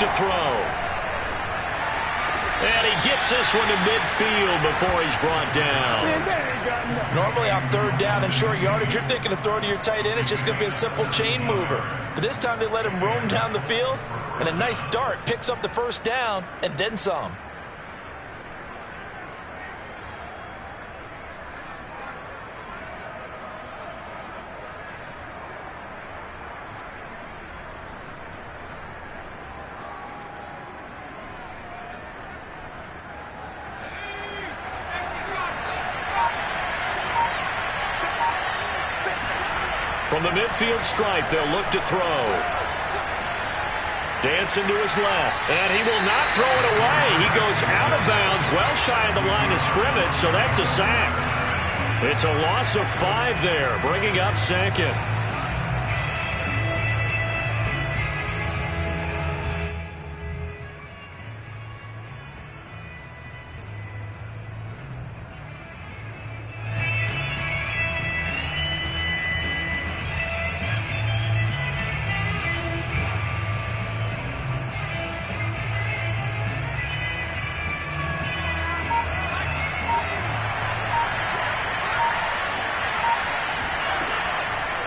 to throw. And he gets this one to midfield before he's brought down. Normally on third down and short yardage, you're thinking of throwing to your tight end. It's just going to be a simple chain mover. But this time they let him roam down the field, and a nice dart picks up the first down and then some. From the midfield stripe, they'll look to throw. Dancing to his left, and he will not throw it away. He goes out of bounds, well shy of the line of scrimmage, so that's a sack. It's a loss of 5 there, bringing up second.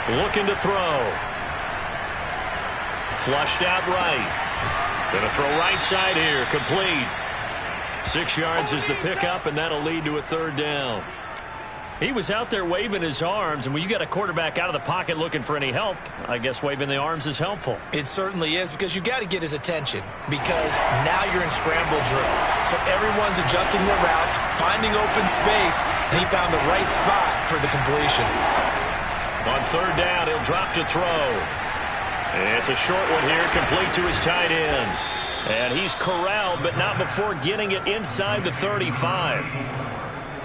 Looking to throw. Flushed out right. Going to throw right side here. Complete. 6 yards is the pickup, and that'll lead to a third down. He was out there waving his arms, and when you got a quarterback out of the pocket looking for any help, I guess waving the arms is helpful. It certainly is, because you got to get his attention, because now you're in scramble drill. So everyone's adjusting their routes, finding open space, and he found the right spot for the completion. On third down, he'll drop to throw. It's a short one here, complete to his tight end. And he's corralled, but not before getting it inside the 35.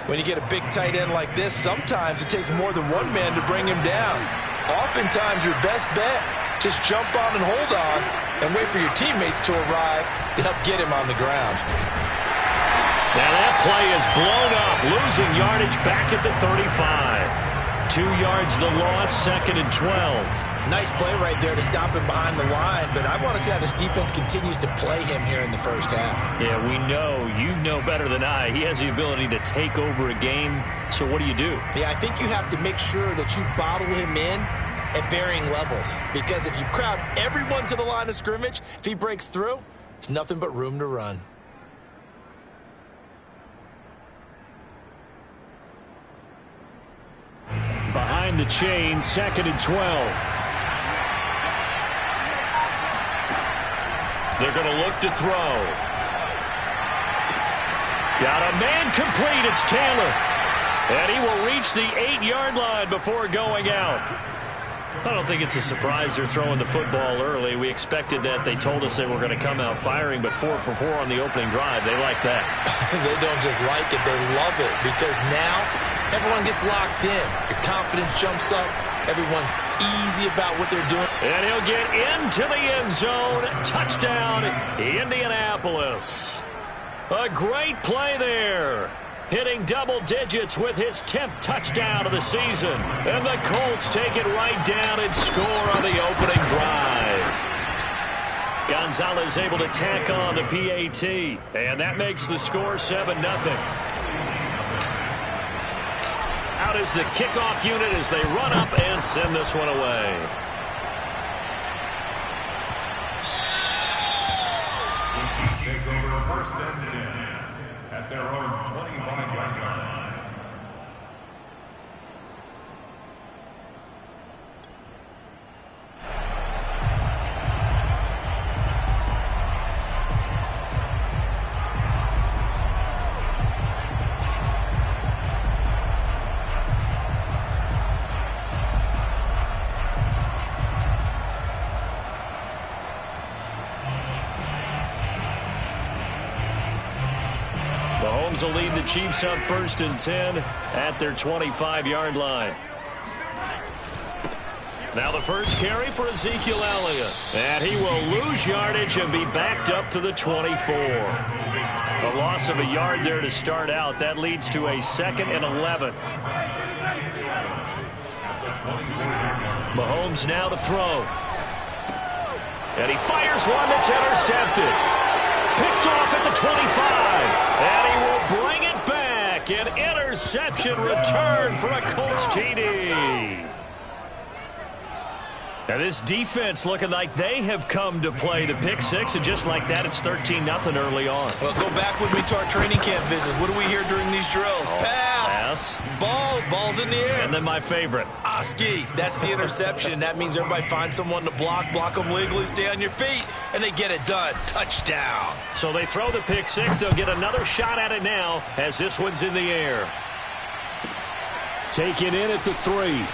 When you get a big tight end like this, sometimes it takes more than one man to bring him down. Oftentimes, your best bet, just jump on and hold on and wait for your teammates to arrive to help get him on the ground. Now that play is blown up, losing yardage back at the 35. 2 yards the loss, 2nd and 12. Nice play right there to stop him behind the line, but I want to see how this defense continues to play him here in the first half. Yeah, we know. You know better than I. He has the ability to take over a game, so what do you do? Yeah, I think you have to make sure that you bottle him in at varying levels, because if you crowd everyone to the line of scrimmage, if he breaks through, there's nothing but room to run. Behind the chain, 2nd and 12. They're going to look to throw. Got a man complete. It's Taylor. And he will reach the 8-yard line before going out. I don't think it's a surprise they're throwing the football early. We expected that. They told us they were going to come out firing, but 4 for 4 on the opening drive. They like that. They don't just like it. They love it, because now everyone gets locked in. Your confidence jumps up. Everyone's easy about what they're doing. And he'll get into the end zone. Touchdown, Indianapolis. A great play there. Hitting double digits with his 10th touchdown of the season. And the Colts take it right down and score on the opening drive. Gonzalez able to tack on the PAT. And that makes the score 7-0. Out is the kickoff unit as they run up and send this one away. Chiefs take over 1st and 10 at their own 25-yard line. Will lead the Chiefs up 1st and 10 at their 25-yard line. Now the first carry for Ezekiel Elliott. And he will lose yardage and be backed up to the 24. A loss of a yard there to start out. That leads to a 2nd and 11. Mahomes now to throw. And he fires one that's intercepted. Picked off at the 25. And he will bring it back. An interception return for a Colts TD. Now this defense looking like they have come to play the pick six, and just like that, it's 13-0 early on. Well, go back with me to our training camp visit. What do we hear during these drills? Pass. Ball's in the air. And then my favorite. Oski, that's the interception. That means everybody finds someone to block them legally, stay on your feet, and they get it done. Touchdown. So they throw the pick six. They'll get another shot at it now as this one's in the air. Taken in at the 3.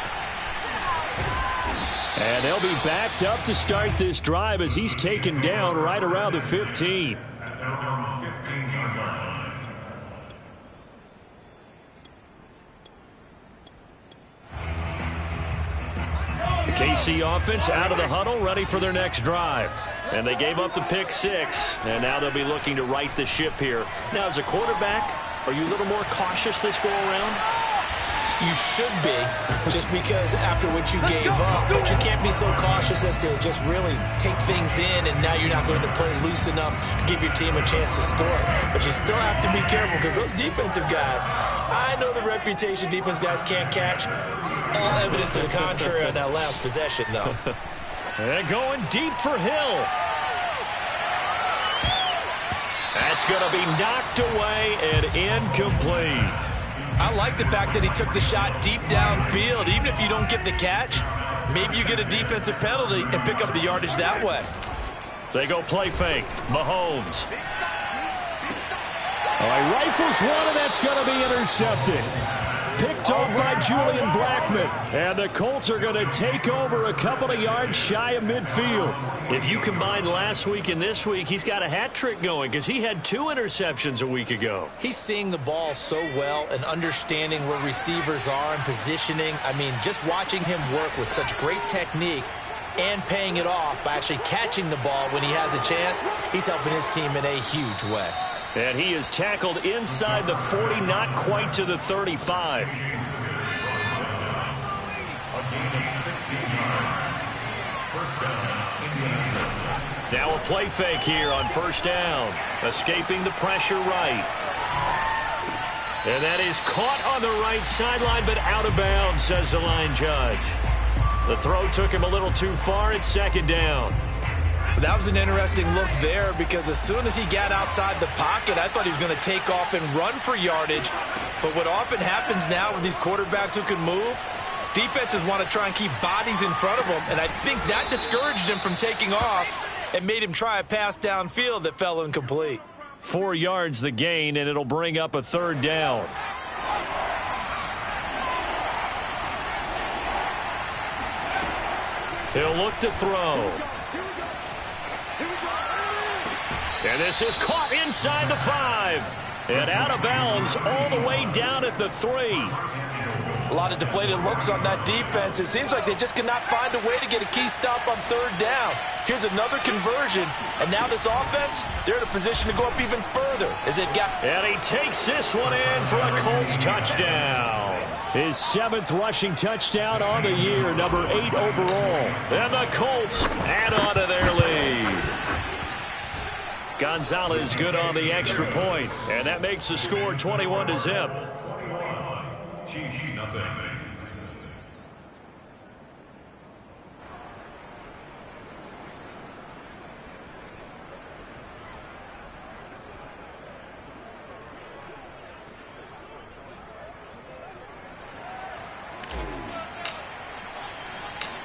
And they'll be backed up to start this drive as he's taken down right around the 15. The KC offense out of the huddle, ready for their next drive. And they gave up the pick six, and now they'll be looking to right the ship here. Now, as a quarterback, are you a little more cautious this go around? You should be, just because after what you gave up, but you can't be so cautious as to just really take things in, and now you're not going to play loose enough to give your team a chance to score. But you still have to be careful because those defensive guys, I know the reputation defense guys can't catch. All evidence to the contrary on that last possession, though. And going deep for Hill. That's going to be knocked away and incomplete. I like the fact that he took the shot deep downfield. Even if you don't get the catch, maybe you get a defensive penalty and pick up the yardage that way. They go play fake. Mahomes. All right, rifles one, and that's going to be intercepted. Picked off by Julian Blackmon. And the Colts are going to take over a couple of yards shy of midfield. If you combine last week and this week, he's got a hat trick going because he had 2 interceptions a week ago. He's seeing the ball so well and understanding where receivers are and positioning. I mean, just watching him work with such great technique and paying it off by actually catching the ball when he has a chance, he's helping his team in a huge way. And he is tackled inside the 40, not quite to the 35. A gain of 16 yards. First down, Indianapolis. Now a play fake here on first down. Escaping the pressure right. And that is caught on the right sideline, but out of bounds, says the line judge. The throw took him a little too far. It's second down. That was an interesting look there because as soon as he got outside the pocket, I thought he was going to take off and run for yardage. But what often happens now with these quarterbacks who can move, defenses want to try and keep bodies in front of them, and I think that discouraged him from taking off and made him try a pass downfield that fell incomplete. 4 yards the gain, and it'll bring up a third down. He'll look to throw. And this is caught inside the 5. And out of bounds all the way down at the 3. A lot of deflated looks on that defense. It seems like they just cannot find a way to get a key stop on third down. Here's another conversion. And now this offense, they're in a position to go up even further as they've got. And he takes this one in for a Colts touchdown. His 7th rushing touchdown on the year, number 8 overall. And the Colts add on to their lead. Gonzalez good on the extra point, and that makes the score 21-0. Chiefs, nothing.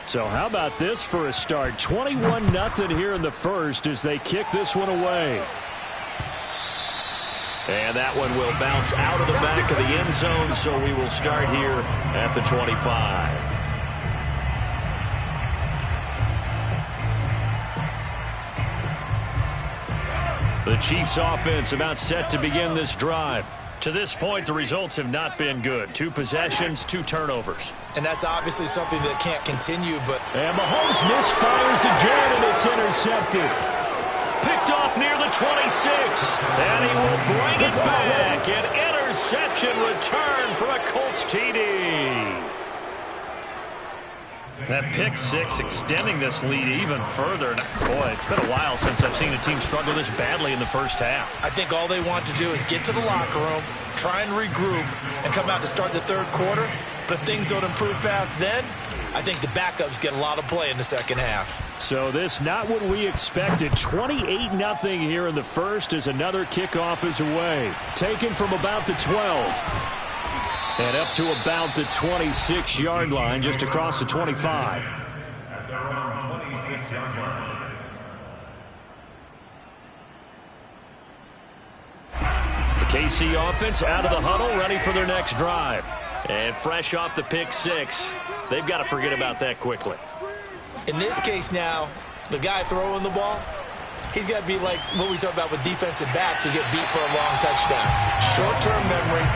So how about this for a start? 21-0 here in the first as they kick this one away. And that one will bounce out of the back of the end zone, so we will start here at the 25. The Chiefs offense about set to begin this drive. To this point, the results have not been good. 2 possessions, 2 turnovers. And that's obviously something that can't continue, but. And Mahomes misfires again, and it's intercepted. Picked off near the 26. And he will bring it back. An interception return for a Colts TD. That pick six extending this lead even further. Boy, it's been a while since I've seen a team struggle this badly in the first half. I think all they want to do is get to the locker room, try and regroup, and come out to start the third quarter. But if things don't improve fast then, I think the backups get a lot of play in the second half. So this not what we expected. 28-0 here in the first as another kickoff is away. Taken from about the 12. And up to about the 26-yard line, just across the 25. At their own 26-yard line. The KC offense out of the huddle, ready for their next drive. And fresh off the pick six, they've got to forget about that quickly. In this case now, the guy throwing the ball, he's got to be like what we talk about with defensive backs who get beat for a long touchdown. Short-term memory,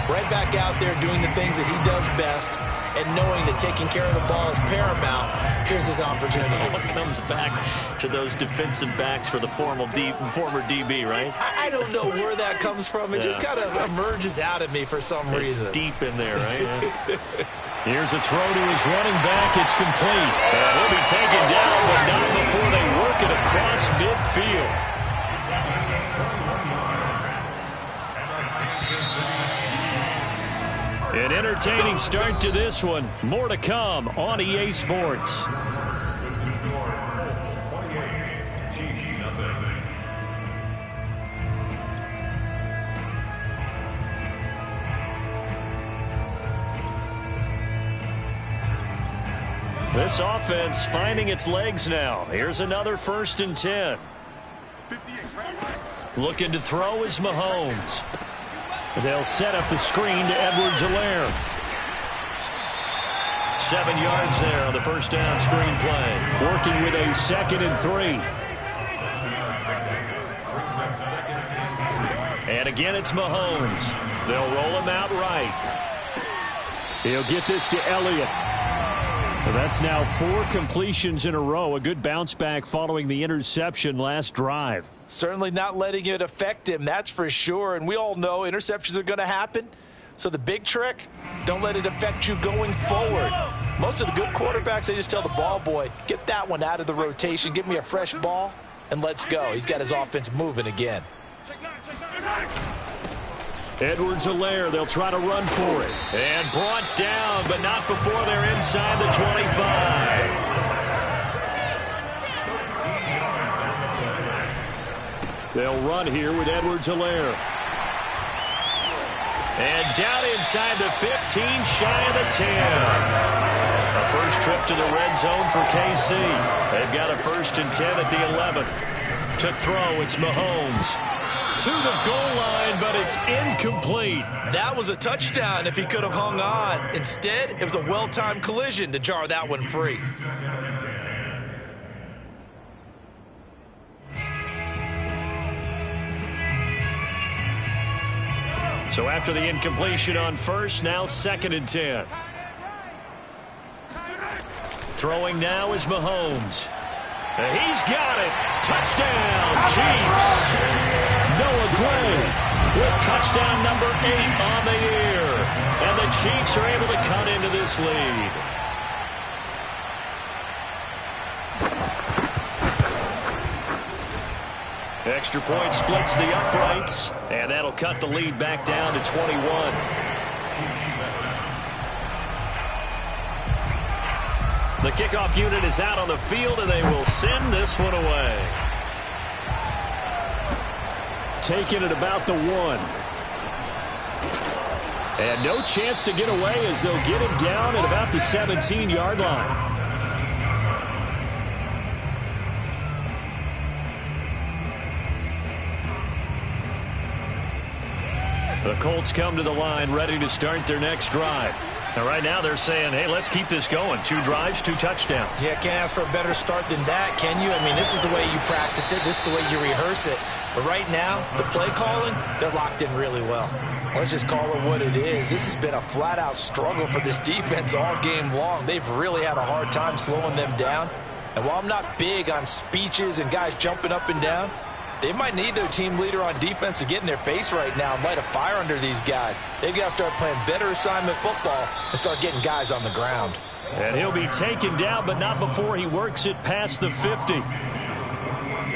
right back out there doing the things that he does best, and knowing that taking care of the ball is paramount. Here's his opportunity. It comes back to those defensive backs for the former DB, right? I don't know where that comes from. It just kind of emerges out of me for some reason. It's deep in there, right? Yeah. Here's a throw to his running back. It's complete. He'll be taken down, but not before they work it across midfield. An entertaining start to this one. More to come on EA Sports. This offense finding its legs now. Here's another 1st and 10. Looking to throw is Mahomes. They'll set up the screen to Edwards-Helaire. 7 yards there on the first down screen play. Working with a 2nd and 3. And again, it's Mahomes. They'll roll him out right. He'll get this to Elliott. That's now 4 completions in a row. A good bounce back following the interception last drive. Certainly not letting it affect him, that's for sure. And we all know interceptions are going to happen. So the big trick, don't let it affect you going forward. Most of the good quarterbacks, they just tell the ball boy, get that one out of the rotation, give me a fresh ball, and let's go. He's got his offense moving again. Edwards-Helaire, they'll try to run for it. And brought down, but not before they're inside the 25. They'll run here with Edwards-Helaire. And down inside the 15, shy of the 10. A first trip to the red zone for KC. They've got a 1st and 10 at the 11. To throw, it's Mahomes. To the goal line, but it's incomplete. That was a touchdown if he could have hung on. Instead, it was a well-timed collision to jar that one free. So after the incompletion on first, now 2nd and 10. Throwing now is Mahomes. He's got it. Touchdown, Chiefs. Noah Gray with touchdown number 8 on the year. And the Chiefs are able to cut into this lead. Extra point splits the uprights, and that'll cut the lead back down to 21. The kickoff unit is out on the field, and they will send this one away. Taking it about the 1. And no chance to get away as they'll get him down at about the 17-yard line. The Colts come to the line ready to start their next drive. And right now they're saying, hey, let's keep this going. 2 drives, 2 touchdowns. Yeah, can't ask for a better start than that, can you? I mean, this is the way you practice it. This is the way you rehearse it. But right now, the play calling, they're locked in really well. Let's just call it what it is. This has been a flat-out struggle for this defense all game long. They've really had a hard time slowing them down. And while I'm not big on speeches and guys jumping up and down, they might need their team leader on defense to get in their face right now and light a fire under these guys. They've got to start playing better assignment football and start getting guys on the ground. And he'll be taken down, but not before he works it past the 50.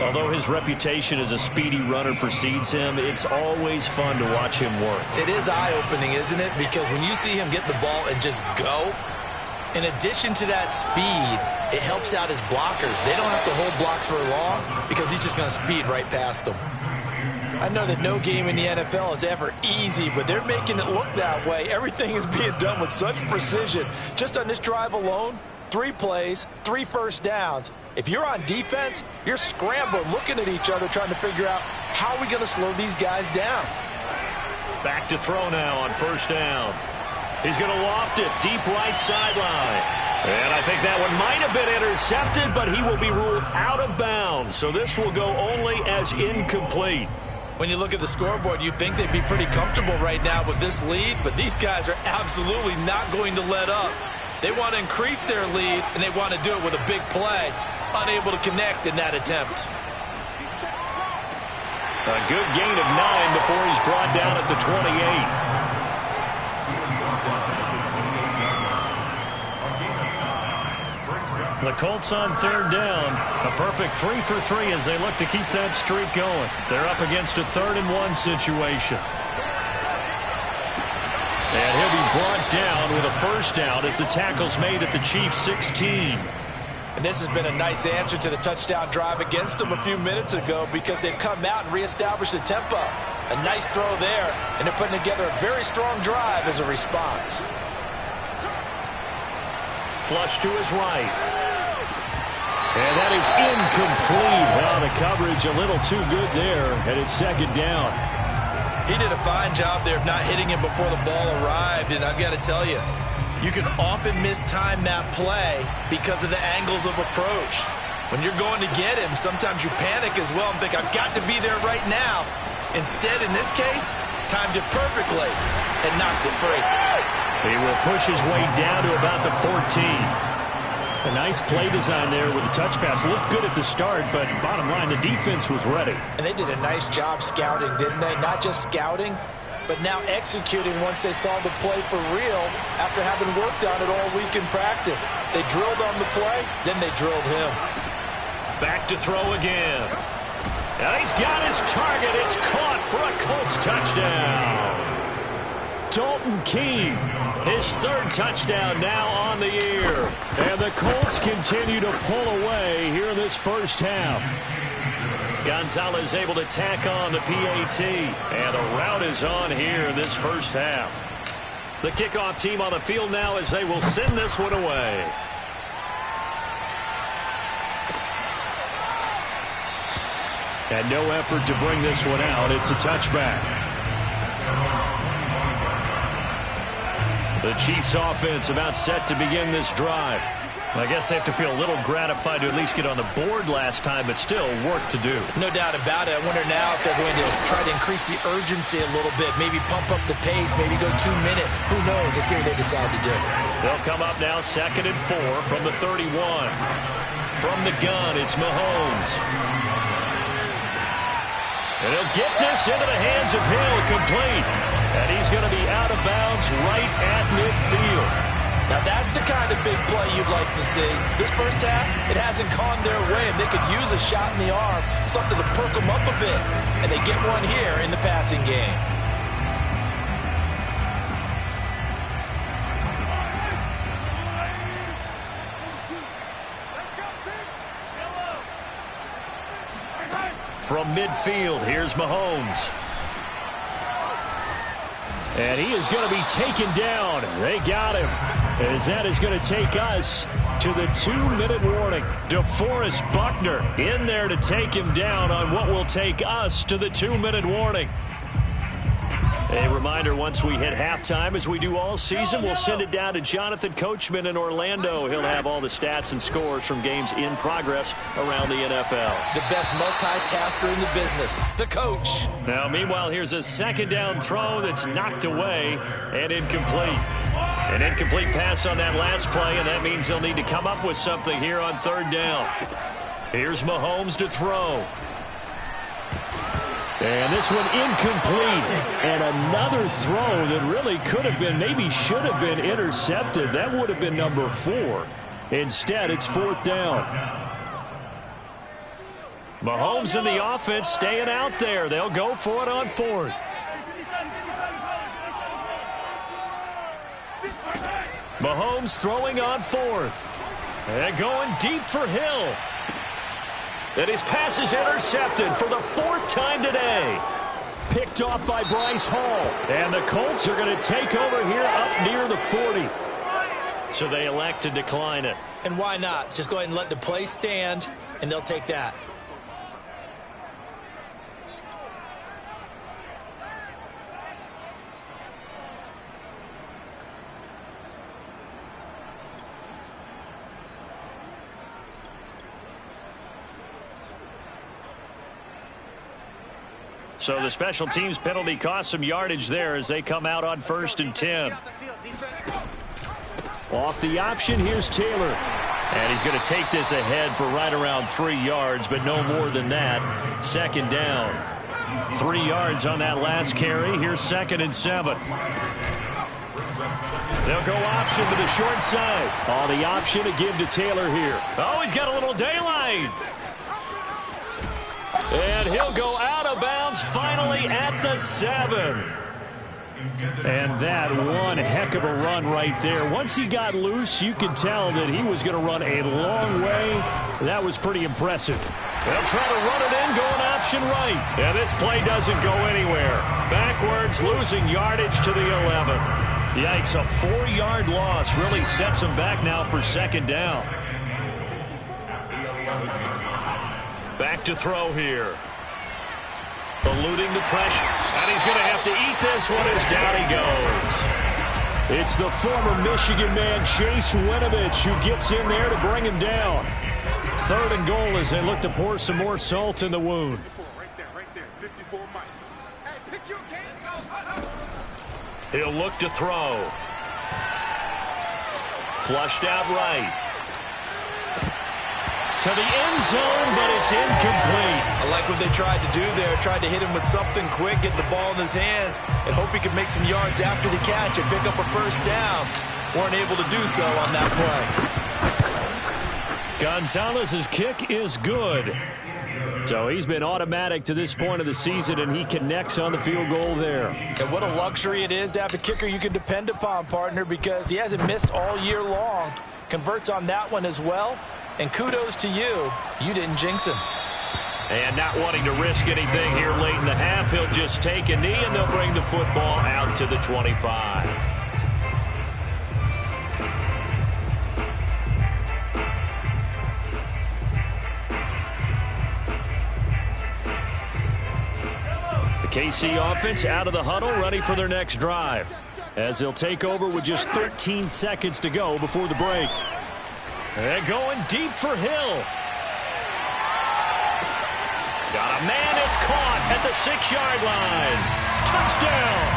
Although his reputation as a speedy runner precedes him, it's always fun to watch him work. It is eye-opening, isn't it? Because when you see him get the ball and just go, in addition to that speed, it helps out his blockers. They don't have to hold blocks for long because he's just going to speed right past them. I know that no game in the NFL is ever easy, but they're making it look that way. Everything is being done with such precision. Just on this drive alone, 3 plays, 3 first downs. If you're on defense, you're scrambling, looking at each other, trying to figure out how are we going to slow these guys down. Back to throw now on first down. He's going to loft it deep right sideline. And I think that one might have been intercepted, but he will be ruled out of bounds. So this will go only as incomplete. When you look at the scoreboard, you'd think they'd be pretty comfortable right now with this lead, but these guys are absolutely not going to let up. They want to increase their lead, and they want to do it with a big play. Unable to connect in that attempt. A good gain of 9 before he's brought down at the 28. The Colts on third down. A perfect 3 for 3 as they look to keep that streak going. They're up against a 3rd and 1 situation. And he'll be brought down with a first down as the tackle's made at the Chiefs' 16. And this has been a nice answer to the touchdown drive against them a few minutes ago because they've come out and reestablished the tempo. A nice throw there, and they're putting together a very strong drive as a response. Flush to his right. And that is incomplete. Well, the coverage a little too good there, and it's second down. He did a fine job there of not hitting him before the ball arrived, and I've got to tell you, you can often mistime that play because of the angles of approach. When you're going to get him, sometimes you panic as well and think, I've got to be there right now. Instead, in this case, timed it perfectly and knocked it free. He will push his way down to about the 14. A nice play design there with the touch pass. Looked good at the start, but bottom line, the defense was ready. And they did a nice job scouting, didn't they? Not just scouting, but now executing once they saw the play for real after having worked on it all week in practice. They drilled on the play, then they drilled him. Back to throw again. And he's got his target. It's caught for a Colts touchdown. Dalton Keene, his 3rd touchdown now on the year. And the Colts continue to pull away here in this first half. Gonzalez able to tack on the PAT. And the route is on here in this first half. The kickoff team on the field now as they will send this one away. And no effort to bring this one out. It's a touchback. The Chiefs offense about set to begin this drive. I guess they have to feel a little gratified to at least get on the board last time, but still work to do. No doubt about it. I wonder now if they're going to try to increase the urgency a little bit, maybe pump up the pace, maybe go 2 minute. Who knows? Let's see what they decide to do. They'll come up now 2nd and 4 from the 31. From the gun, it's Mahomes. And he'll get this into the hands of Hill, complete. And he's going to be out of bounds right at midfield. Now that's the kind of big play you'd like to see. This first half, it hasn't gone their way, and they could use a shot in the arm, something to perk them up a bit. And they get one here in the passing game. From midfield, here's Mahomes. And he is going to be taken down. They got him. As that is going to take us to the 2-minute warning. DeForest Buckner in there to take him down on what will take us to the 2-minute warning. A reminder, once we hit halftime, as we do all season, we'll send it down to Jonathan Coachman in Orlando. He'll have all the stats and scores from games in progress around the NFL. The best multitasker in the business, the coach. Now, meanwhile, here's a second down throw that's knocked away and incomplete. An incomplete pass on that last play, and that means they'll need to come up with something here on 3rd down. Here's Mahomes to throw. And this one incomplete. And another throw that really could have been, maybe should have been intercepted. That would have been number 4. Instead, it's 4th down. Mahomes and the offense staying out there. They'll go for it on 4th. Mahomes throwing on 4th. And going deep for Hill. And his pass is intercepted for the 4th time today. Picked off by Bryce Hall. And the Colts are going to take over here up near the 40. So they elect to decline it. And why not? Just go ahead and let the play stand, and they'll take that. So the special teams penalty cost some yardage there as they come out on 1st and 10. Off the option, here's Taylor. And he's going to take this ahead for right around 3 yards, but no more than that. 2nd down. 3 yards on that last carry. Here's 2nd and 7. They'll go option to the short side. Oh, the option to give to Taylor here. Oh, he's got a little daylight. And he'll go out of bounds finally at the 7. And that one heck of a run right there. Once he got loose, you could tell that he was going to run a long way. That was pretty impressive. They'll try to run it in, going option right. And this play doesn't go anywhere. Backwards, losing yardage to the 11. Yikes, a 4-yard loss really sets him back now for 2nd down. Back to throw here. Eluding the pressure. And he's going to have to eat this one as down he goes. It's the former Michigan man, Chase Winovich, who gets in there to bring him down. 3rd and goal as they look to pour some more salt in the wound. He'll look to throw. Flushed out right. To the end zone, but it's incomplete. I like what they tried to do there. Tried to hit him with something quick, get the ball in his hands, and hope he could make some yards after the catch and pick up a 1st down. Weren't able to do so on that play. Gonzalez's kick is good. So he's been automatic to this point of the season, and he connects on the field goal there. And what a luxury it is to have a kicker you can depend upon, partner, because he hasn't missed all year long. Converts on that one as well. And kudos to you. You didn't jinx him. And not wanting to risk anything here late in the half, he'll just take a knee, and they'll bring the football out to the 25. The KC offense out of the huddle, ready for their next drive, as they'll take over with just 13 seconds to go before the break. And going deep for Hill. Got a man, it's caught at the 6-yard line. Touchdown!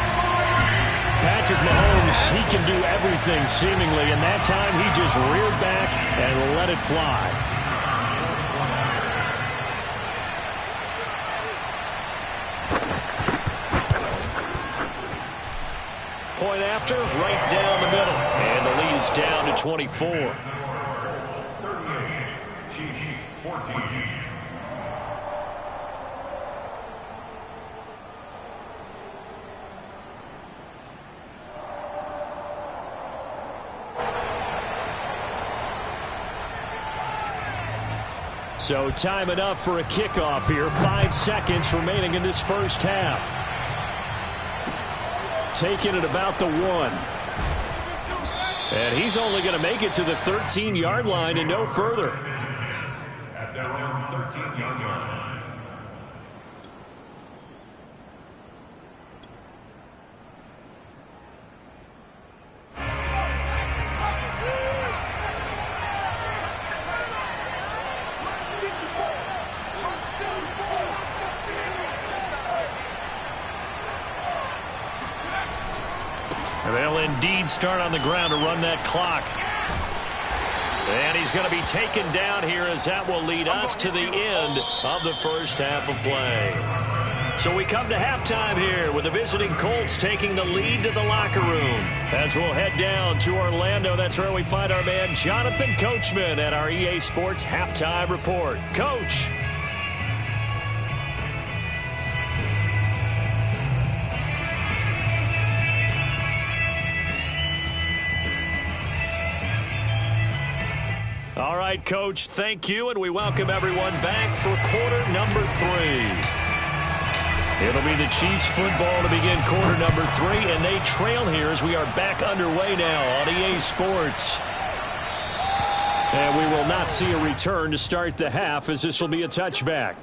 Patrick Mahomes, he can do everything seemingly, and that time he just reared back and let it fly. Point after, right down the middle. And the lead is down to 24. 14. So time enough for a kickoff here. 5 seconds remaining in this first half. Taking it about the 1. And he's only going to make it to the 13-yard line and no further. At their own 13-yard line. They'll indeed start on the ground to run that clock. And he's going to be taken down here as that will lead us to the end of the first half of play. So we come to halftime here with the visiting Colts taking the lead to the locker room. As we'll head down to Orlando, that's where we find our man Jonathan Coachman at our EA Sports Halftime Report. Coach. All right, Coach, thank you, and we welcome everyone back for quarter number 3. It'll be the Chiefs football to begin quarter number 3, and they trail here as we are back underway now on EA Sports. And we will not see a return to start the half, as this will be a touchback.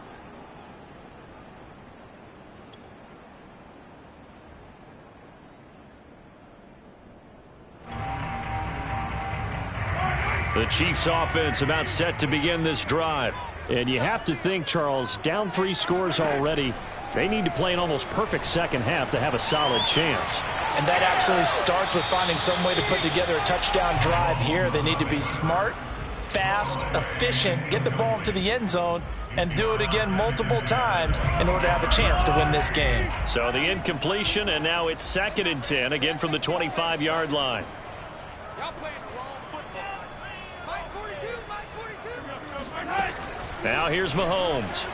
The Chiefs offense about set to begin this drive. And you have to think, Charles, down 3 scores already. They need to play an almost perfect second half to have a solid chance. And that absolutely starts with finding some way to put together a touchdown drive here. They need to be smart, fast, efficient, get the ball to the end zone, and do it again multiple times in order to have a chance to win this game. So the incompletion, and now it's 2nd and 10, again from the 25-yard line. Y'all playing the wrong football. Mike 42, Mike 42. Now here's Mahomes.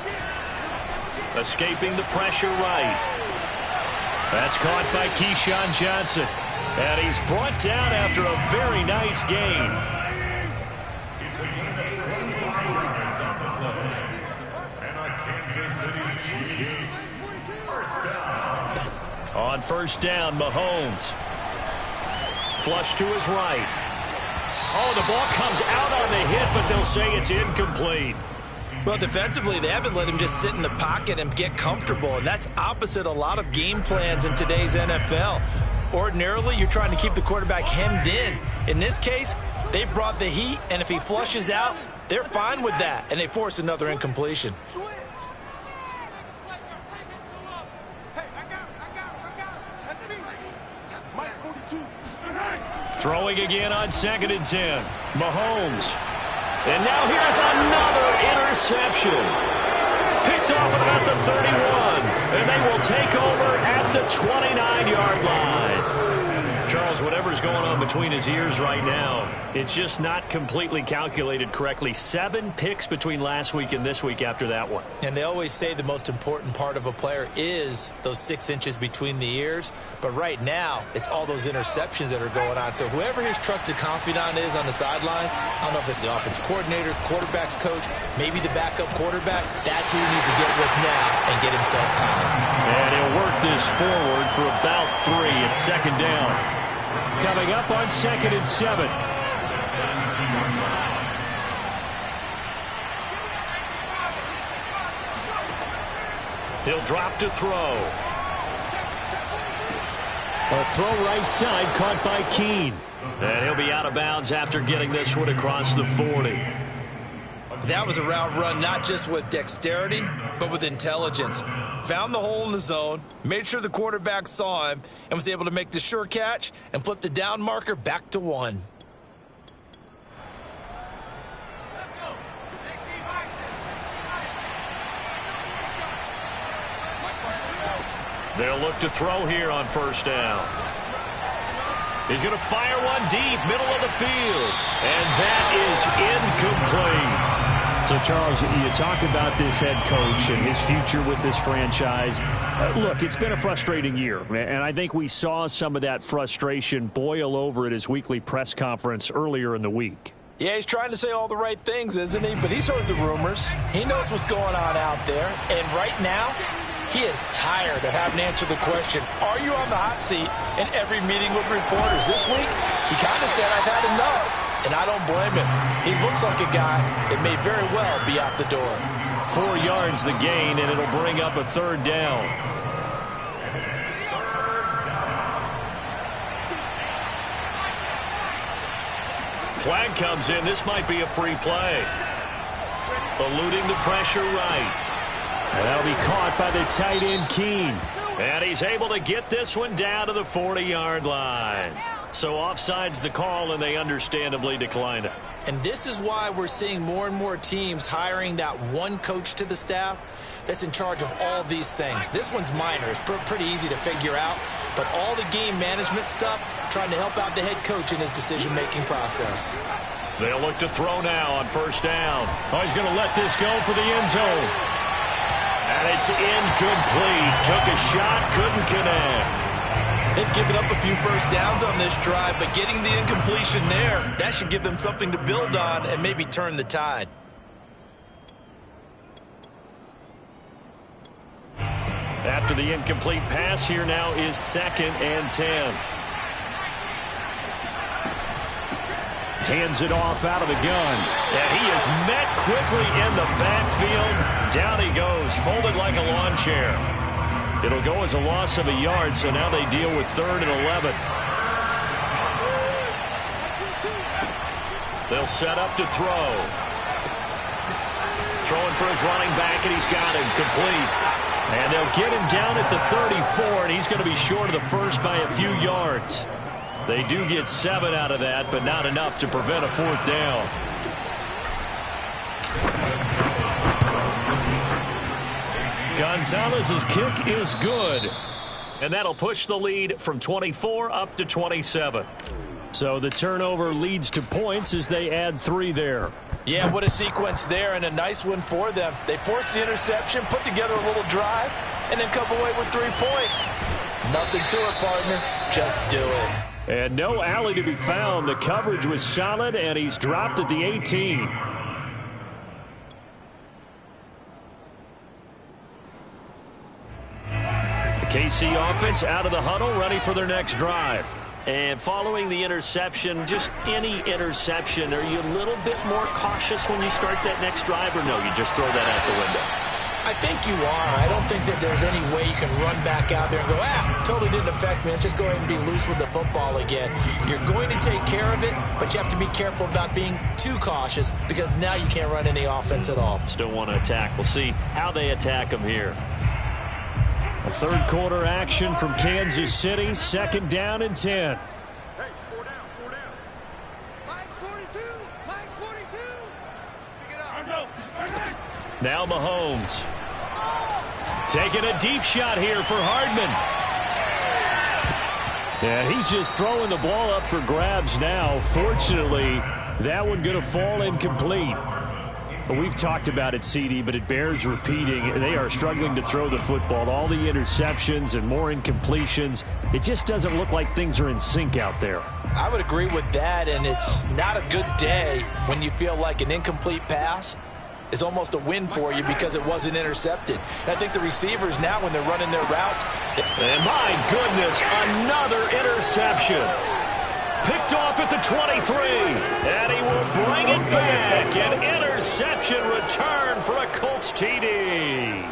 Escaping the pressure right. That's caught by Keyshawn Johnson. And he's brought down after a very nice gain. It's a gain of 25 yards on the play. And a Kansas City Chiefs first down. On first down, Mahomes. Flush to his right. Oh, the ball comes out on the hit, but they'll say it's incomplete. Well, defensively, they haven't let him just sit in the pocket and get comfortable, and that's opposite a lot of game plans in today's NFL. Ordinarily, you're trying to keep the quarterback hemmed in. In this case, they brought the heat, and if he flushes out, they're fine with that, and they force another incompletion. Switch. Hey, I got him. That's me. Mike 42. Throwing again on 2nd and 10. Mahomes. And now here's another interception. Picked off at about the 31. And they will take over at the 29-yard line. Charles, whatever's going on between his ears right now, it's just not completely calculated correctly. 7 picks between last week and this week after that one. And they always say the most important part of a player is those 6 inches between the ears. But right now, it's all those interceptions that are going on. So whoever his trusted confidant is on the sidelines, I don't know if it's the offensive coordinator, quarterback's coach, maybe the backup quarterback, that's who he needs to get with now and get himself calm. And he'll work this forward for about 3 at 2nd down. Coming up on 2nd and 7. He'll drop to throw. A throw right side caught by Keene. And he'll be out of bounds after getting this one across the 40. That was a route run not just with dexterity, but with intelligence. Found the hole in the zone, made sure the quarterback saw him, and was able to make the sure catch and flip the down marker back to 1. They'll look to throw here on first down. He's going to fire one deep, middle of the field. And that is incomplete. So, Charles, you talk about this head coach and his future with this franchise. Look, it's been a frustrating year, and I think we saw some of that frustration boil over at his weekly press conference earlier in the week. Yeah, he's trying to say all the right things, isn't he? But he's heard the rumors. He knows what's going on out there. And right now, he is tired of having to answer the question, are you on the hot seat in every meeting with reporters? This week, he kind of said, I've had enough. And I don't blame him. He looks like a guy that may very well be out the door. 4 yards the gain, and it'll bring up a 3rd down. Flag comes in. This might be a free play. Eluding the pressure right. And that'll be caught by the tight end, Keene. And he's able to get this one down to the 40-yard line. So offside's the call, and they understandably declined it. And this is why we're seeing more and more teams hiring that one coach to the staff that's in charge of all these things. This one's minor. It's pretty easy to figure out. But all the game management stuff, trying to help out the head coach in his decision-making process. They'll look to throw now on first down. Oh, he's going to let this go for the end zone. And it's incomplete. Took a shot, couldn't connect. They've given up a few first downs on this drive, but getting the incompletion there, that should give them something to build on and maybe turn the tide. After the incomplete pass, here now is 2nd and 10. Hands it off out of the gun. And he is met quickly in the backfield. Down he goes, folded like a lawn chair. It'll go as a loss of a yard, so now they deal with 3rd and 11. They'll set up to throw. Throwing for his running back, and he's got him complete. And they'll get him down at the 34, and he's going to be short of the first by a few yards. They do get 7 out of that, but not enough to prevent a 4th down. Gonzalez's kick is good. And that'll push the lead from 24 up to 27. So the turnover leads to points as they add 3 there. Yeah, what a sequence there, and a nice one for them. They forced the interception, put together a little drive, and then come away with 3 points. Nothing to it, partner. Just do it. And no alley to be found. The coverage was solid, and he's dropped at the 18. KC offense out of the huddle, ready for their next drive. And following the interception, just any interception, are you a little bit more cautious when you start that next drive, or no, you just throw that out the window? I think you are. I don't think that there's any way you can run back out there and go, totally didn't affect me. Let's just go ahead and be loose with the football again. You're going to take care of it, but you have to be careful about being too cautious because now you can't run any offense at all. Still want to attack. We'll see how they attack them here. A 3rd quarter action from Kansas City. 2nd down and 10. Hey, 4 down, 4 down. Mike's 42. Mike's 42. Pick it up. Now Mahomes. Taking a deep shot here for Hardman. Yeah, he's just throwing the ball up for grabs now. Fortunately, that one going to fall incomplete. We've talked about it, CD, but it bears repeating. They are struggling to throw the football. All the interceptions and more incompletions. It just doesn't look like things are in sync out there. I would agree with that, and it's not a good day when you feel like an incomplete pass is almost a win for you because it wasn't intercepted. And I think the receivers now, when they're running their routes... And my goodness, another interception. Picked off at the 23, and he will bring it back. An interception return for a Colts TD.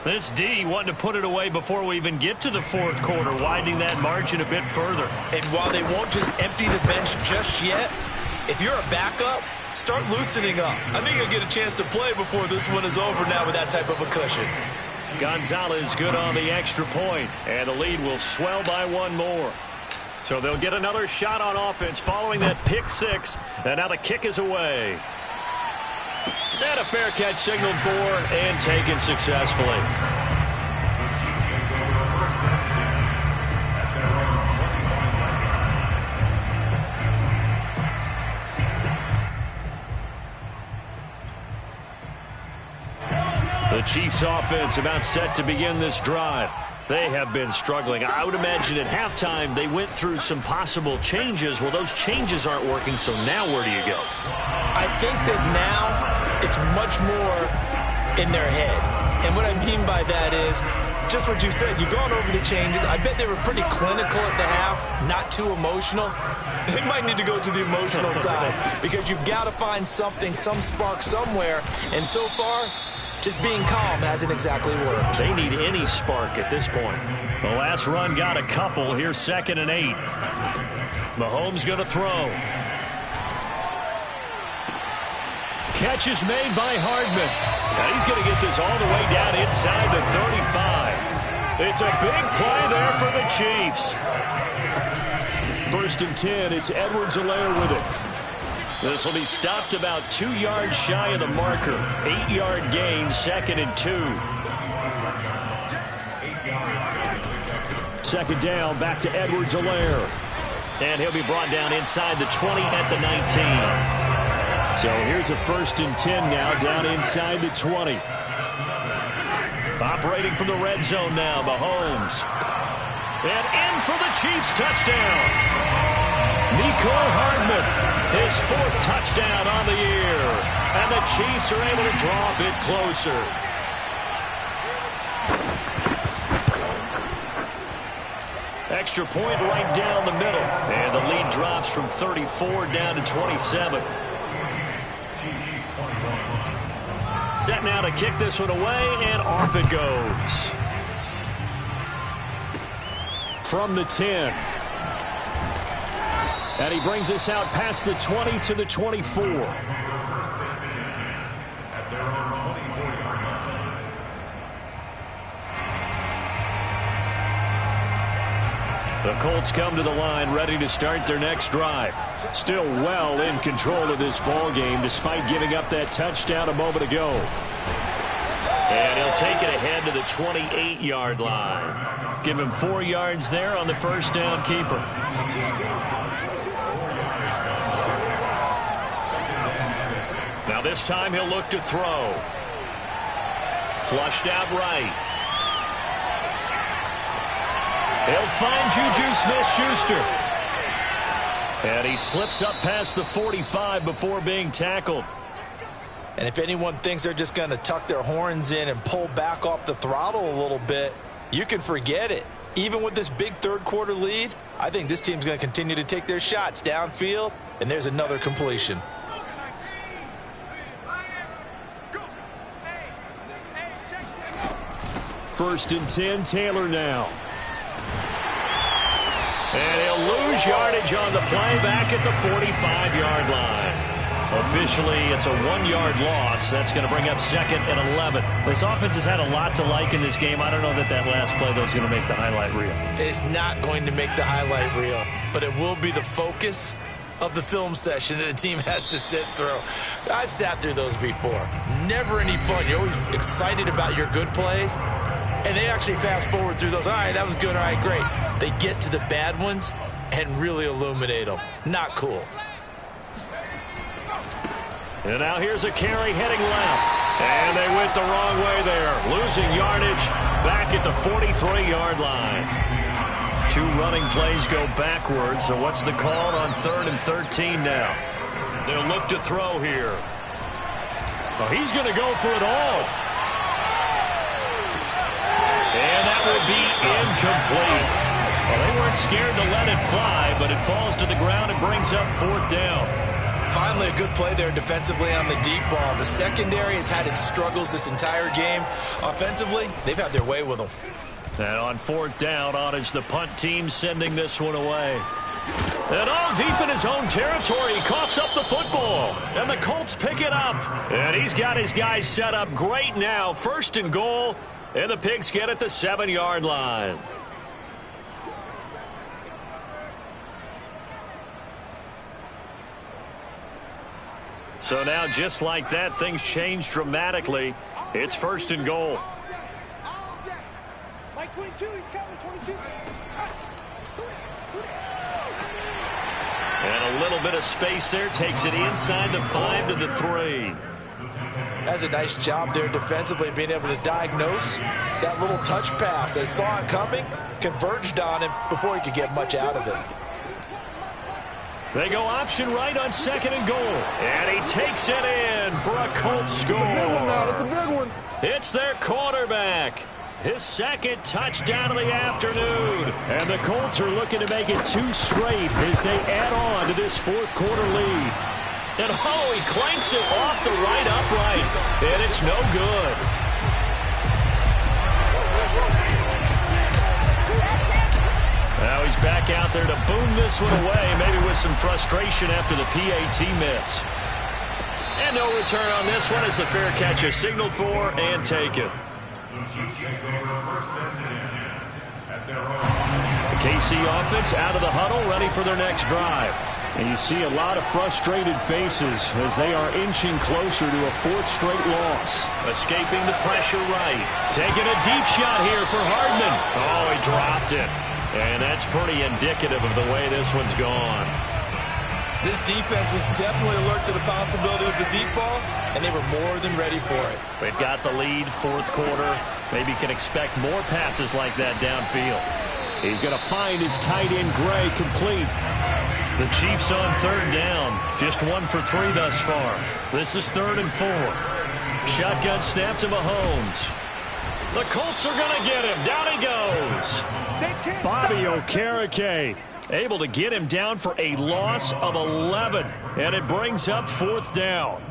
This D wanting to put it away before we even get to the 4th quarter, widening that margin a bit further. And while they won't just empty the bench just yet, if you're a backup, start loosening up. I think you'll get a chance to play before this one is over now with that type of a cushion. Gonzalez good on the extra point, and the lead will swell by 1 more. So they'll get another shot on offense following that pick 6, and now the kick is away. And a fair catch signaled for and taken successfully. The Chiefs offense about set to begin this drive. They have been struggling. I would imagine at halftime they went through some possible changes. Well, those changes aren't working, so now where do you go? I think that now it's much more in their head. And what I mean by that is just what you said. You've gone over the changes. I bet they were pretty clinical at the half, not too emotional. They might need to go to the emotional side because you've got to find something, some spark somewhere. And so far, just being calm hasn't exactly worked. They need any spark at this point. The last run got a couple. Here's 2nd and 8. Mahomes going to throw. Catch is made by Hardman. Now he's going to get this all the way down inside the 35. It's a big play there for the Chiefs. 1st and 10. It's Edwards-Helaire with it. This will be stopped about 2 yards shy of the marker. 8-yard gain, 2nd and 2. 2nd down, back to Edwards-Helaire. And he'll be brought down inside the 20 at the 19. So here's a 1st and 10 now, down inside the 20. Operating from the red zone now, Mahomes. And in for the Chiefs touchdown. Mecole Hardman, his 4th touchdown on the year. And the Chiefs are able to draw a bit closer. Extra point right down the middle. And the lead drops from 34 down to 27. Set now to kick this one away, and off it goes. From the 10. And he brings us out past the 20 to the 24. The Colts come to the line ready to start their next drive. Still well in control of this ball game despite giving up that touchdown a moment ago. And he'll take it ahead to the 28-yard line. Give him 4 yards there on the 1st down keeper. Now this time he'll look to throw. Flushed out right. He'll find Juju Smith-Schuster. And he slips up past the 45 before being tackled. And if anyone thinks they're just going to tuck their horns in and pull back off the throttle a little bit, you can forget it. Even with this big 3rd quarter lead, I think this team's going to continue to take their shots downfield, and there's another completion. First and 10, Taylor now. And he'll lose yardage on the play back at the 45-yard line. Officially, it's a 1-yard loss. That's going to bring up 2nd and 11. This offense has had a lot to like in this game. I don't know that last play, though, is going to make the highlight reel. It's not going to make the highlight reel, but it will be the focus of the film session that the team has to sit through. I've sat through those before. Never any fun. You're always excited about your good plays, and they actually fast forward through those. All right, that was good. All right, great. They get to the bad ones and really illuminate them. Not cool. And now here's a carry heading left. And they went the wrong way there. Losing yardage back at the 43-yard line. 2 running plays go backwards. So what's the call on 3rd and 13 now? They'll look to throw here. Oh, he's going to go for it all. And that would be incomplete. Well, they weren't scared to let it fly, but it falls to the ground and brings up 4th down. Finally, a good play there defensively on the deep ball. The secondary has had its struggles this entire game. Offensively, they've had their way with them. And on 4th down, on is the punt team sending this one away. And all deep in his own territory, he coughs up the football. And the Colts pick it up. And he's got his guys set up great now. 1st and goal. And the Pigs get at the 7-yard line. So now, just like that, things change dramatically. It's 1st and goal. Like 22, he's coming, 22. And a little bit of space there takes it inside the 5 to the 3. That's a nice job there defensively, being able to diagnose that little touch pass. They saw it coming, converged on him before he could get much out of it. They go option right on 2nd and goal. And he takes it in for a Colts score. That's a big one. It's their quarterback. His 2nd touchdown of the afternoon. And the Colts are looking to make it 2 straight as they add on to this 4th quarter lead. And oh, he clanks it off the right upright. And it's no good. Now he's back out there to boom this one away, maybe with some frustration after the PAT miss. And no return on this one as the fair catch is signaled for and taken. The KC offense out of the huddle, ready for their next drive. And you see a lot of frustrated faces as they are inching closer to a fourth straight loss. Escaping the pressure right. Taking a deep shot here for Hardman. Oh, he dropped it. And that's pretty indicative of the way this one's gone. This defense was definitely alert to the possibility of the deep ball, and they were more than ready for it. They've got the lead, fourth quarter. Maybe can expect more passes like that downfield. He's going to find his tight end, Gray, complete. The Chiefs on third down. Just 1 for 3 thus far. This is 3rd and 4. Shotgun snap to Mahomes. The Colts are going to get him. Down he goes. Bobby Okereke able to get him down for a loss of 11. And it brings up 4th down.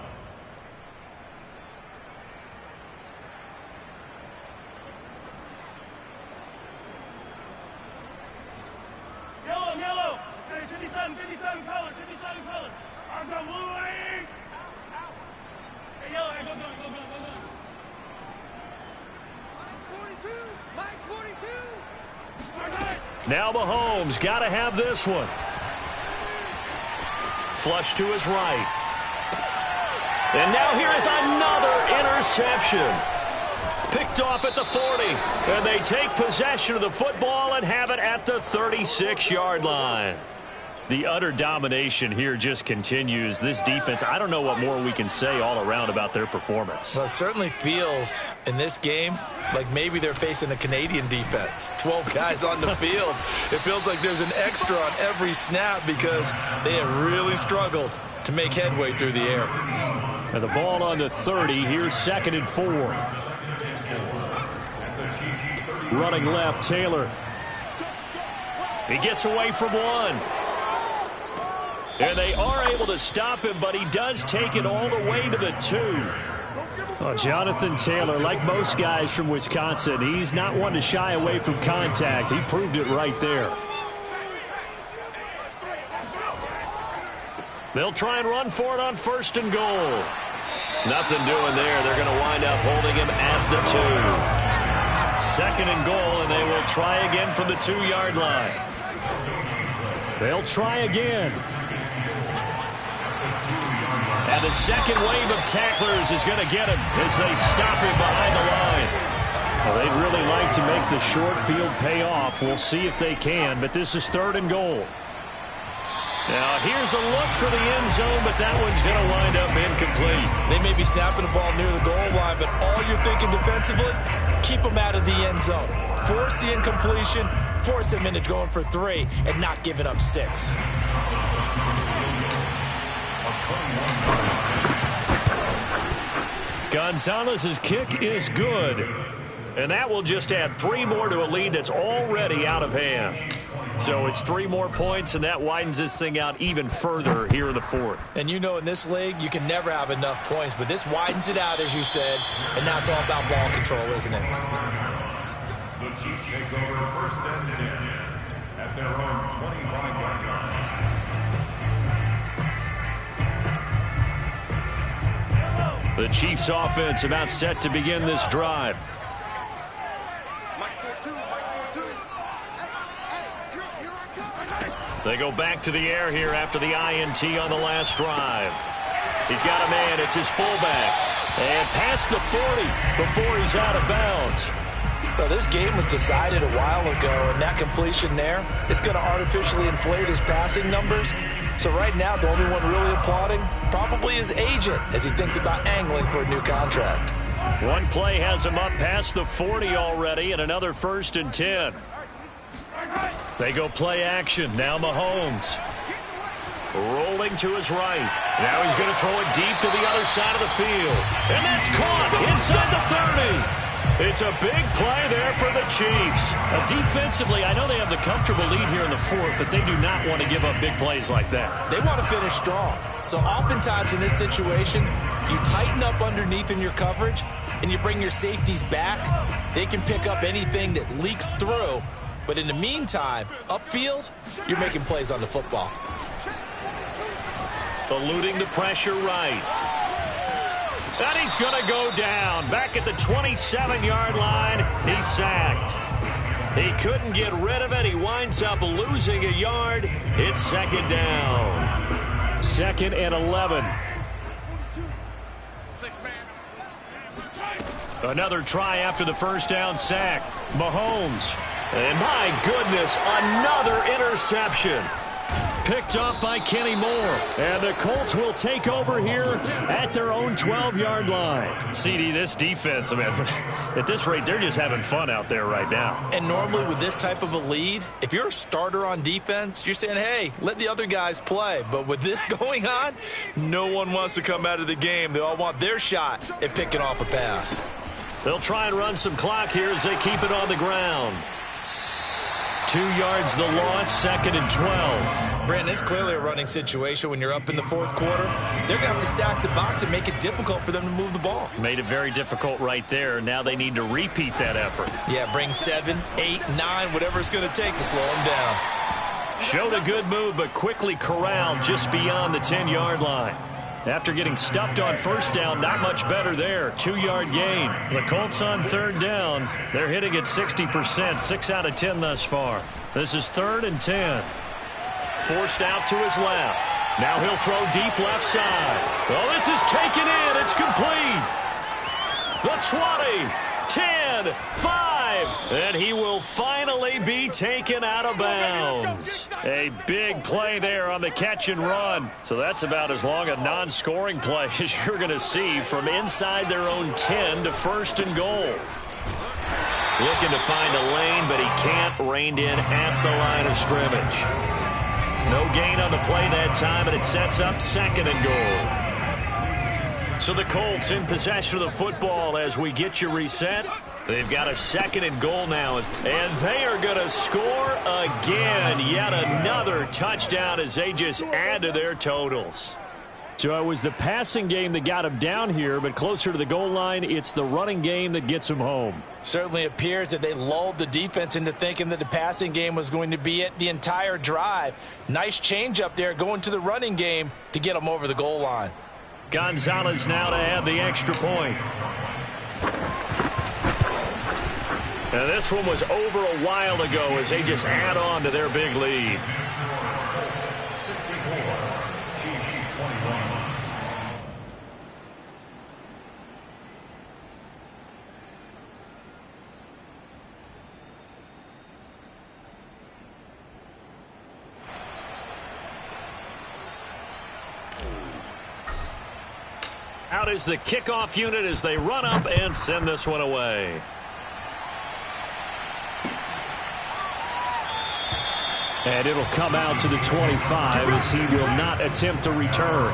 Yellow. 57 colors. Arms are moving. Hey, yellow, go. Mike's 42. Now Mahomes got to have this one. Flush to his right. And now here is another interception. Picked off at the 40. And they take possession of the football and have it at the 36-yard line. The utter domination here just continues. This defense, I don't know what more we can say all around about their performance. Well, it certainly feels in this game like maybe they're facing a Canadian defense. 12 guys on the field. It feels like there's an extra on every snap because they have really struggled to make headway through the air. And the ball on the 30. Here's 2nd and 4. Running left, Taylor. He gets away from one. And they are able to stop him, but he does take it all the way to the 2. Oh, Jonathan Taylor, like most guys from Wisconsin, he's not one to shy away from contact. He proved it right there. They'll try and run for it on 1st and goal. Nothing doing there. They're going to wind up holding him at the 2. 2nd and goal, and they will try again from the 2-yard line. They'll try again. And the second wave of tacklers is going to get him as they stop him behind the line. Well, they'd really like to make the short field pay off. We'll see if they can, but this is 3rd and goal. Now, here's a look for the end zone, but that one's going to wind up incomplete. They may be snapping the ball near the goal line, but all you're thinking defensively, keep them out of the end zone. Force the incompletion, force them into going for 3, and not giving up 6. Gonzalez's kick is good. And that will just add 3 more to a lead that's already out of hand. So it's 3 more points, and that widens this thing out even further here in the 4th. And you know in this league, you can never have enough points, but this widens it out, as you said, and now it's all about ball control, isn't it? The Chiefs take over 1st and 10 at their own 25-yard line. The Chiefs offense about set to begin this drive. They go back to the air here after the INT on the last drive. He's got a man. It's his fullback. And past the 40 before he's out of bounds. Well, this game was decided a while ago, and that completion there is going to artificially inflate his passing numbers. So right now, the only one really applauding probably his agent as he thinks about angling for a new contract. One play has him up past the 40 already, and another 1st and 10. They go play action. Now Mahomes. Rolling to his right. Now he's going to throw it deep to the other side of the field. And that's caught inside the 30. It's a big play there for the Chiefs. Defensively, I know they have the comfortable lead here in the 4th, but they do not want to give up big plays like that. They want to finish strong. So oftentimes in this situation, you tighten up underneath in your coverage, and you bring your safeties back. They can pick up anything that leaks through. But in the meantime, upfield, you're making plays on the football. Eluding the pressure right. And he's going to go down. Back at the 27-yard line, he's sacked. He couldn't get rid of it. He winds up losing a yard. It's second down. 2nd and 11. Another try after the first down sack. Mahomes. And my goodness, another interception. Picked off by Kenny Moore. And the Colts will take over here at their own 12-yard line. CD, this defense, I mean, at this rate, they're just having fun out there right now. And normally with this type of a lead, if you're a starter on defense, you're saying, hey, let the other guys play. But with this going on, no one wants to come out of the game. They all want their shot at picking off a pass. They'll try and run some clock here as they keep it on the ground. 2 yards the loss, 2nd and 12. Brandon, it's clearly a running situation when you're up in the 4th quarter. They're going to have to stack the box and make it difficult for them to move the ball. Made it very difficult right there. Now they need to repeat that effort. Yeah, bring 7, 8, 9, whatever it's going to take to slow them down. Showed a good move, but quickly corralled just beyond the 10-yard line. After getting stuffed on first down, not much better there. 2-yard gain. The Colts on 3rd down. They're hitting at 60%, 6 out of 10 thus far. This is 3rd and 10. Forced out to his left. Now he'll throw deep left side. Oh, this is taken in. It's complete. The 20, 10, 5. And he will finally be taken out of bounds. A big play there on the catch and run. So that's about as long a non-scoring play as you're going to see from inside their own 10 to 1st and goal. Looking to find a lane, but he can't. Reined in at the line of scrimmage. No gain on the play that time, and it sets up 2nd and goal. So the Colts in possession of the football as we get you reset. They've got a 2nd and goal now, and they are going to score again. Yet another touchdown as they just add to their totals. So it was the passing game that got him down here, but closer to the goal line, it's the running game that gets him home. Certainly appears that they lulled the defense into thinking that the passing game was going to be it the entire drive. Nice change up there going to the running game to get them over the goal line. Gonzalez now to add the extra point. Now this one was over a while ago as they just add on to their big lead. 64, Chiefs 21. Out is the kickoff unit as they run up and send this one away. And it'll come out to the 25 as he will not attempt to return.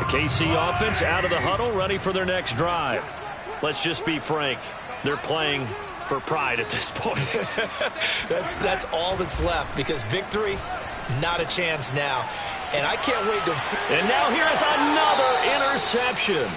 The KC offense out of the huddle, ready for their next drive. Let's just be frank. They're playing for pride at this point. That's all that's left, because victory, not a chance now. And I can't wait to see. And now here is another interception.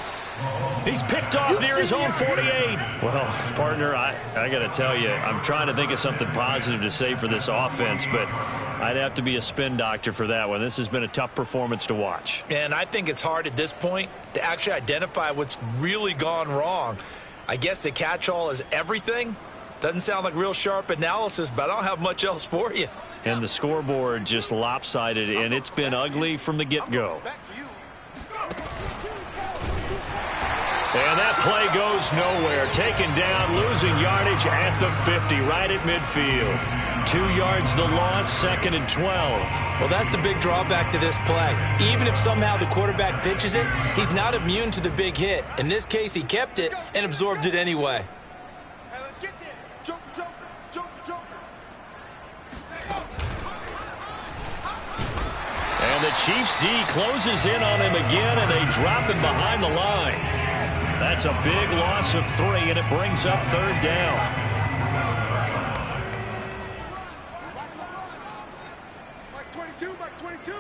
He's picked off near his own 48. Well, partner, I got to tell you, I'm trying to think of something positive to say for this offense, but I'd have to be a spin doctor for that one. This has been a tough performance to watch. And I think it's hard at this point to actually identify what's really gone wrong. I guess the catch-all is everything. Doesn't sound like real sharp analysis, but I don't have much else for you. And the scoreboard just lopsided, and it's been ugly from the get-go. And that play goes nowhere. Taken down, losing yardage at the 50, right at midfield. 2 yards the loss, 2nd and 12. Well, that's the big drawback to this play. Even if somehow the quarterback pitches it, he's not immune to the big hit. In this case, he kept it and absorbed it anyway. Hey, let's get there. Joker. And the Chiefs D closes in on him again, and they drop him behind the line. That's a big loss of 3, and it brings up 3rd down. Mike 22.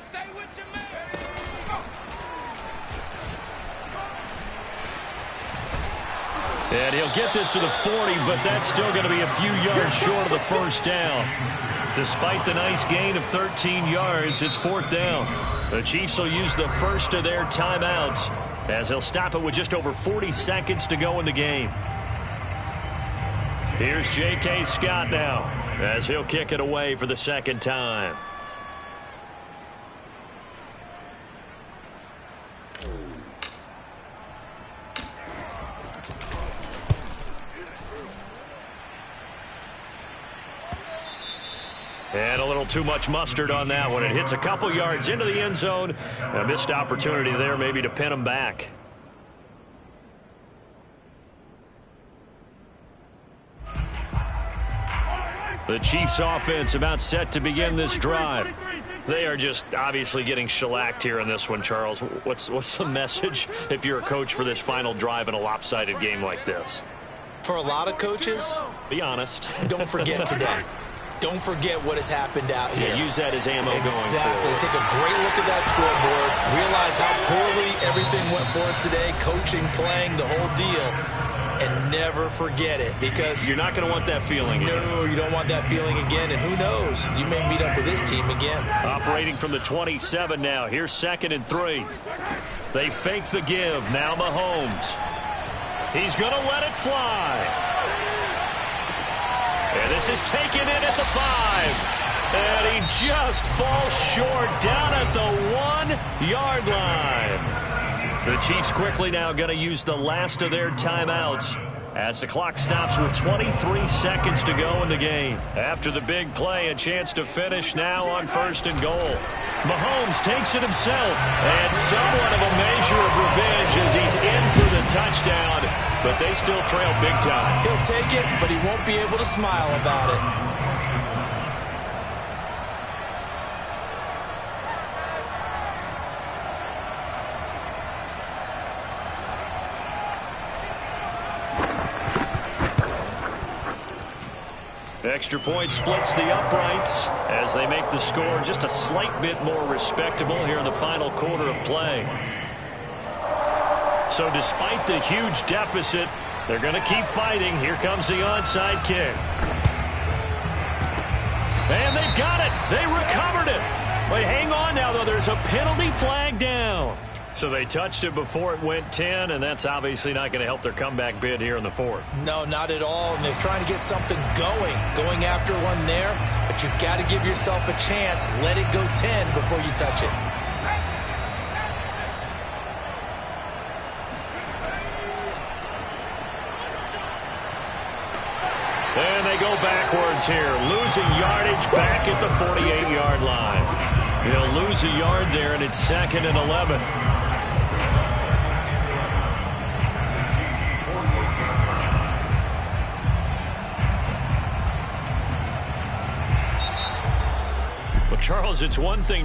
Stay with your man. And he'll get this to the 40, but that's still going to be a few yards short of the first down. Despite the nice gain of 13 yards, it's 4th down. The Chiefs will use the first of their timeouts as they'll stop it with just over 40 seconds to go in the game. Here's J.K. Scott now as he'll kick it away for the second time. And a little too much mustard on that one. It hits a couple yards into the end zone. A missed opportunity there maybe to pin him back. The Chiefs offense about set to begin this drive. They are just obviously getting shellacked here in this one, Charles. What's the message if you're a coach for this final drive in a lopsided game like this? For a lot of coaches, be honest. Don't forget today. Don't forget what has happened out here. Yeah, use that as ammo going forward. Exactly. Take a great look at that scoreboard. Realize how poorly everything went for us today. Coaching, playing, the whole deal. And never forget it, because you're not going to want that feeling again. No, you don't want that feeling again. And who knows? You may meet up with this team again. Operating from the 27 now. Here's 2nd and 3. They fake the give. Now Mahomes. He's going to let it fly. And this is taken in at the 5. And he just falls short down at the 1-yard line. The Chiefs quickly now going to use the last of their timeouts as the clock stops with 23 seconds to go in the game. After the big play, a chance to finish now on 1st and goal. Mahomes takes it himself, and somewhat of a measure of revenge as he's in for the touchdown, but they still trail big time. He'll take it, but he won't be able to smile about it. Extra point splits the uprights as they make the score just a slight bit more respectable here in the final quarter of play. So despite the huge deficit, they're going to keep fighting. Here comes the onside kick. And they've got it. They recovered it. Wait, hang on now, though. There's a penalty flag down. So they touched it before it went 10, and that's obviously not going to help their comeback bid here in the 4th. No, not at all, and they're trying to get something going after one there, but you've got to give yourself a chance. Let it go 10 before you touch it. And they go backwards here, losing yardage back at the 48-yard line. He'll lose a yard there, and it's 2nd and 11. Well, Charles, it's one thing